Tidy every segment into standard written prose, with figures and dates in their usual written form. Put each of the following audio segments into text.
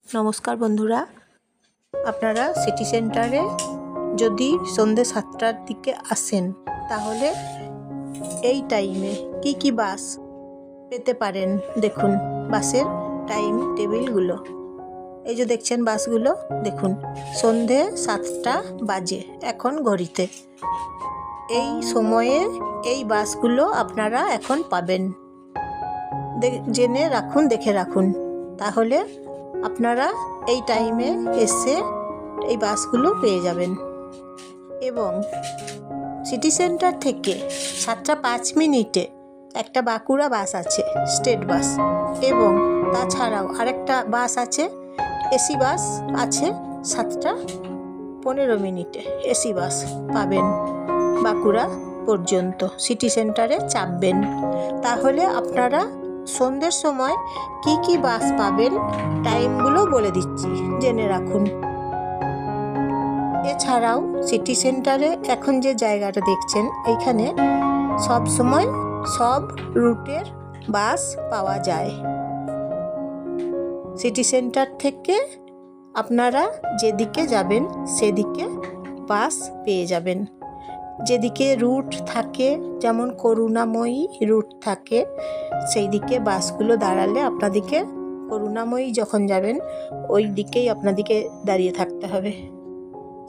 নমস্কার বন্ধুরা, আপনারা সিটি সেন্টারে যদি সন্ধ্যে 7টার দিকে আসেন তাহলে এই টাইমে কি বাস পেতে পারেন দেখুন। বাসের টাইম টেবিলগুলো এই যে দেখছেন, বাসগুলো দেখুন। সন্ধ্যে 7টা বাজে এখন ঘড়িতে। এই সময়ে এই বাসগুলো আপনারা এখন পাবেন। জেনে রাখুন, দেখে রাখুন, তাহলে আপনারা এই টাইমে এসে এই বাসগুলো পেয়ে যাবেন। এবং সিটি সেন্টার থেকে 7টা 5 মিনিটে একটা বাঁকুড়া বাস আছে, স্টেট বাস। এবং তাছাড়াও আরেকটা বাস আছে, এসি বাস আছে 7টা 15 মিনিটে। এসি বাস পাবেন বাঁকুড়া পর্যন্ত। সিটি সেন্টারে চাপবেন, তাহলে আপনারা সন্ধ্যের সময় কি বাস পাবেন টাইমগুলো বলে দিচ্ছি, জেনে রাখুন। এছাড়াও সিটি সেন্টারে এখন যে জায়গাটা দেখছেন, এইখানে সব সময় সব রুটের বাস পাওয়া যায়। সিটি সেন্টার থেকে আপনারা যেদিকে যাবেন সেদিকে বাস পেয়ে যাবেন। যেদিকে রুট থাকে, যেমন করুণাময়ী রুট থাকে, সেই দিকে বাসগুলো দাঁড়ালে আপনাদেরকে, করুণাময়ী যখন যাবেন ওই দিকেই আপনাদেরকে দাঁড়িয়ে থাকতে হবে।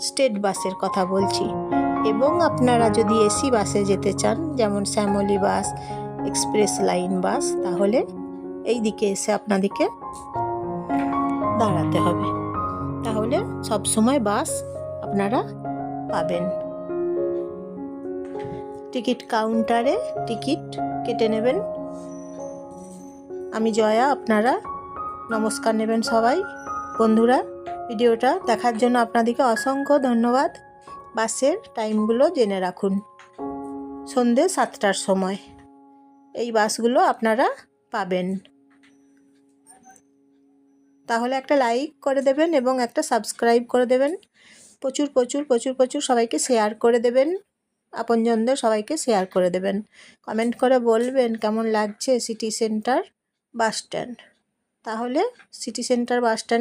স্টেট বাসের কথা বলছি। এবং আপনারা যদি এসি বাসে যেতে চান, যেমন শ্যামলী বাস, এক্সপ্রেস লাইন বাস, তাহলে এই দিকে এসে আপনাদেরকে দাঁড়াতে হবে। তাহলে সব সময় বাস আপনারা পাবেন। টিকিট কাউন্টারে টিকিট কেটে নেবেন। আমি জয়া, আপনারা নমস্কার নেবেন সবাই। বন্ধুরা, ভিডিওটা দেখার জন্য আপনাদেরকে অসংখ্য ধন্যবাদ। বাসের টাইমগুলো জেনে রাখুন। সন্ধ্যে 7টার সময় এই বাসগুলো আপনারা পাবেন। তাহলে একটা লাইক করে দেবেন এবং একটা সাবস্ক্রাইব করে দেবেন। প্রচুর প্রচুর প্রচুর প্রচুর সবাইকে শেয়ার করে দেবেন। আপনজনদের সবাইকে শেয়ার করে দেবেন। কমেন্ট করে বলবেন কেমন লাগছে সিটি সেন্টার বাস স্ট্যান্ড। তাহলে সিটি সেন্টার বাস স্ট্যান্ড